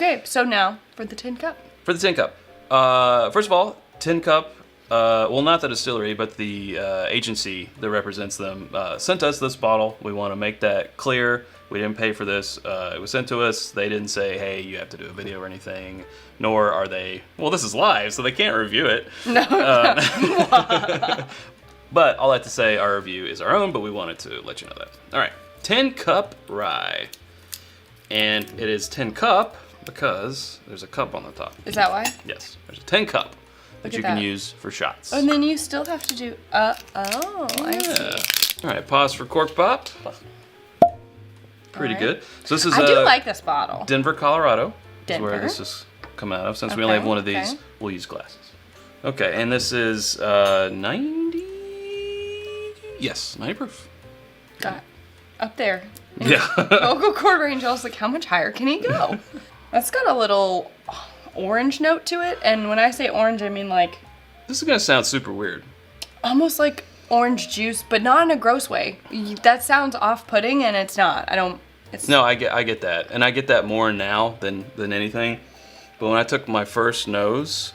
Okay, so now for the tin cup. For the tin cup. First of all, tin cup. Well, not the distillery, but the agency that represents them sent us this bottle. We want to make that clear. We didn't pay for this. It was sent to us. They didn't say, hey, you have to do a video or anything. Nor are they, well, this is live, so they can't review it. No. But all I have to say, our review is our own, but we wanted to let you know that. All right, Tincup Rye. And it is tin cup because there's a cup on the top. Is that why? Yes, there's a tin cup that you can use for shots. And then you still have to do, I see. All right, pause for cork pop. Pretty good. So this is I do like this bottle. Denver, Colorado. Denver. Is where this has come out of. Since we only have one of these, we'll use glasses. Okay, and this is 90. Yes, 90 proof. Got it. Up there. Yeah. Vocal cord range. I was like, how much higher can he go? That's got a little orange note to it, and when I say orange, I mean like. This is gonna sound super weird. Almost like orange juice, but not in a gross way. That sounds off-putting, and it's not. No, I get that, and I get that more now than anything. But when I took my first nose,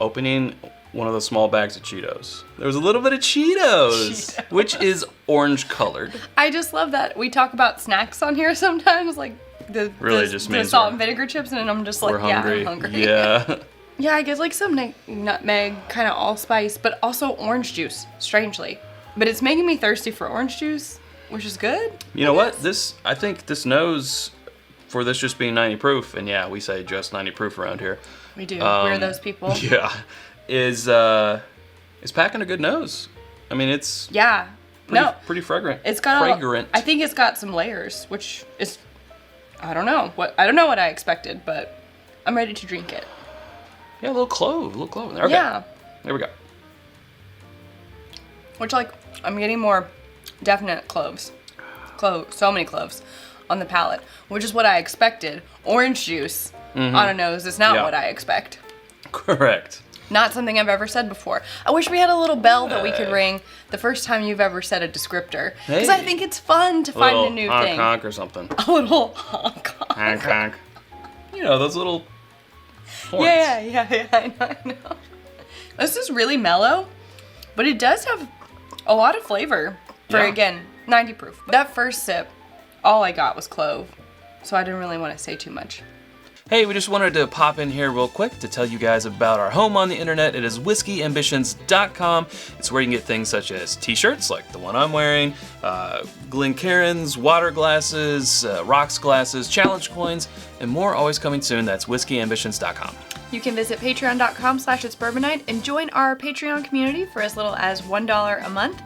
opening one of the small bags of Cheetos, there was a little bit of Cheetos. Which is orange colored. I just love that we talk about snacks on here sometimes, like the salt and vinegar chips, and I'm just like, yeah, I'm hungry. Yeah. Yeah, I get like some nutmeg, kind of allspice, but also orange juice, strangely. But it's making me thirsty for orange juice, which is good. You know what? I think this nose, for this just being 90 proof, and yeah, we say just 90 proof around here. We do. We're those people. Yeah. Is packing a good nose. I mean, it's pretty fragrant. It's got I think it's got some layers, which is I don't know what I expected, but I'm ready to drink it. Yeah, a little clove in there. Okay. Yeah. There we go. Which, like, I'm getting more definite cloves. So many cloves on the palate, which is what I expected. Orange juice on a nose is not what I expect. Correct. Not something I've ever said before. I wish we had a little bell that we could ring the first time you've ever said a descriptor. Because I think it's fun to find a new thing. Honk or something. A little honk. Honk. You know, those little horns. Yeah, I know. This is really mellow, but it does have a lot of flavor for, again, 90 proof. That first sip, all I got was clove, so I didn't really want to say too much. Hey, we just wanted to pop in here real quick to tell you guys about our home on the internet. It is whiskyambitions.com. It's where you can get things such as t-shirts, like the one I'm wearing, Glencairns, water glasses, rocks glasses, challenge coins, and more always coming soon. That's whiskyambitions.com. You can visit patreon.com/itsbourbonnight and join our Patreon community for as little as $1 a month.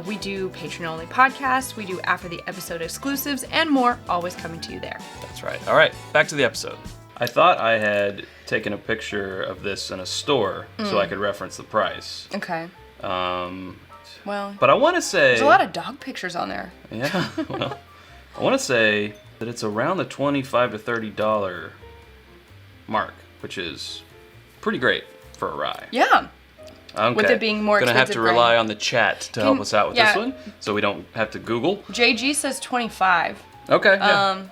We do Patreon-only podcasts, we do after the episode exclusives, and more, always coming to you there. That's right. All right, back to the episode. I thought I had taken a picture of this in a store so I could reference the price. Okay. Well, but I want to say... There's a lot of dog pictures on there. Yeah, well, I want to say that it's around the $25 to $30 mark, which is pretty great for a rye. Yeah. Okay. With it being more expensive. Gonna have to rely on the chat to help us out with this one, so we don't have to Google. JG says 25. Okay. Yeah.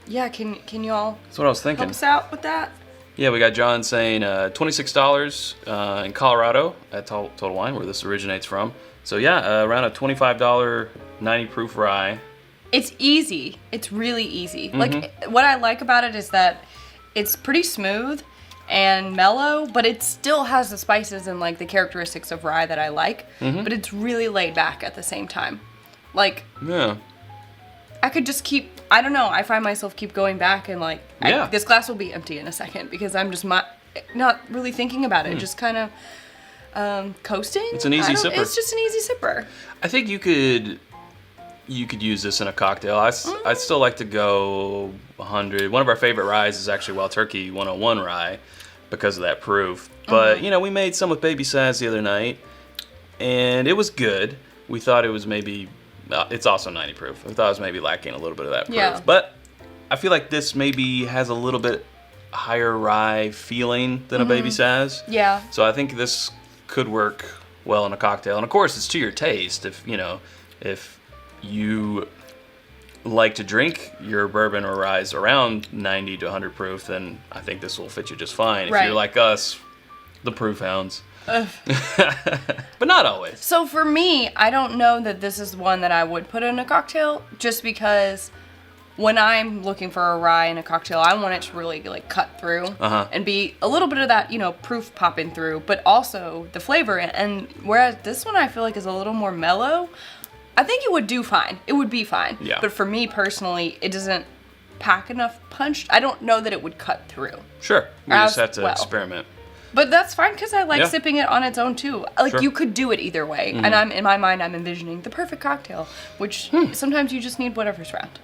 Yeah. Can you all? That's what I was thinking. Help us out with that. Yeah, we got John saying $26 in Colorado at Total Wine, where this originates from. So yeah, around a $25 90 proof rye. It's easy. It's really easy. Like what I like about it is that it's pretty smooth and mellow, but it still has the spices and like the characteristics of rye that I like, but it's really laid back at the same time. Like, yeah, I could just I don't know, I find myself keep going back and like, this glass will be empty in a second because I'm just not really thinking about it, just kind of coasting. It's an easy sipper. It's just an easy sipper. I think you could use this in a cocktail. I'd still like to go 100. One of our favorite ryes is actually Wild Turkey 101 rye because of that proof. But, you know, we made some with Baby Saz the other night, and it was good. We thought it was maybe, it's also 90 proof. We thought it was maybe lacking a little bit of that proof. Yeah. But I feel like this maybe has a little bit higher rye feeling than a Baby Saz. Yeah. So I think this could work well in a cocktail. And of course, it's to your taste. If you like to drink your bourbon or rye around 90 to 100 proof, then I think this will fit you just fine. If Right. you're like us, the proof hounds. But not always. So for me, I don't know that this is one that I would put in a cocktail, just because when I'm looking for a rye in a cocktail, I want it to really like cut through and be a little bit of that, you know, proof popping through, but also the flavor. And whereas this one I feel like is a little more mellow, I think it would do fine. It would be fine. Yeah. But for me personally, it doesn't pack enough punch. I don't know that it would cut through. Sure. We As just have to well. experiment. But that's fine because I like Yeah. sipping it on its own too. Like Sure. you could do it either way, and I'm in my mind I'm envisioning the perfect cocktail, which sometimes you just need whatever's around.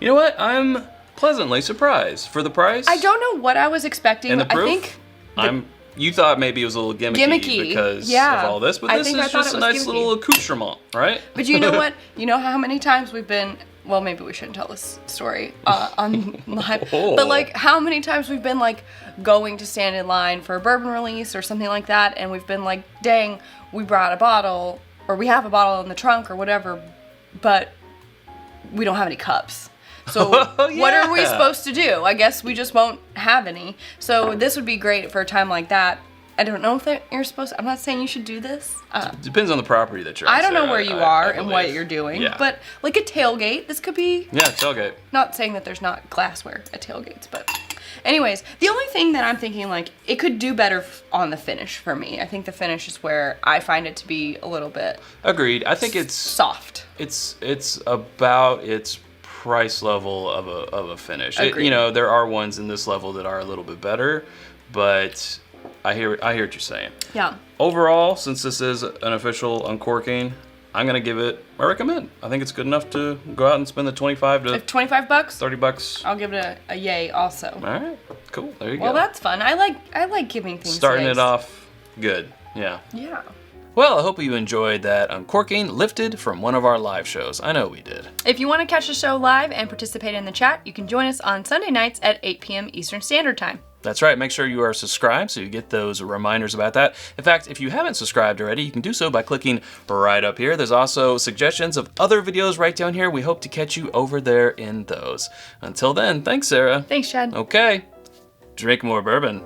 You know what? I'm pleasantly surprised for the price. I don't know what I was expecting. And the proof. I think you thought maybe it was a little gimmicky because yeah. of all this, but I this think is I thought just it a was nice gimmicky. little accoutrement, right? But you know what? You know how many times we've been. Well, maybe we shouldn't tell this story on live. Oh. But like, how many times we've been like going to stand in line for a bourbon release or something like that, and we've been like, dang, we brought a bottle, or we have a bottle in the trunk or whatever, but we don't have any cups. So what are we Yeah. supposed to do? I guess we just won't have any. So this would be great for a time like that. I don't know if you're supposed to, I'm not saying you should do this. Depends on the property that you're on. I don't know Sarah, where you I are and what believe. you're doing, Yeah. but like a tailgate, this could be, Yeah, tailgate. not saying that there's not glassware at tailgates, but anyways, the only thing that I'm thinking, like, it could do better on the finish for me. I think the finish is where I find it to be a little bit Agreed. I think it's soft. it's about its price level of a finish. Agreed. You know, there are ones in this level that are a little bit better, but I hear what you're saying. Yeah. Overall, since this is an official uncorking, I'm gonna give it a recommend. I think it's good enough to go out and spend the 25 to If $25, 30 bucks. I'll give it a yay also. All right, cool. There you Well, go. that's fun. I like giving things Starting yays. it off good. Yeah. Yeah. Well, I hope you enjoyed that uncorking lifted from one of our live shows. I know we did. If you want to catch the show live and participate in the chat, you can join us on Sunday nights at 8 p.m. Eastern Standard Time. That's right. Make sure you are subscribed so you get those reminders about that. In fact, if you haven't subscribed already, you can do so by clicking right up here. There's also suggestions of other videos right down here. We hope to catch you over there in those. Until then, thanks, Sarah. Thanks, Chad. Okay, drink more bourbon.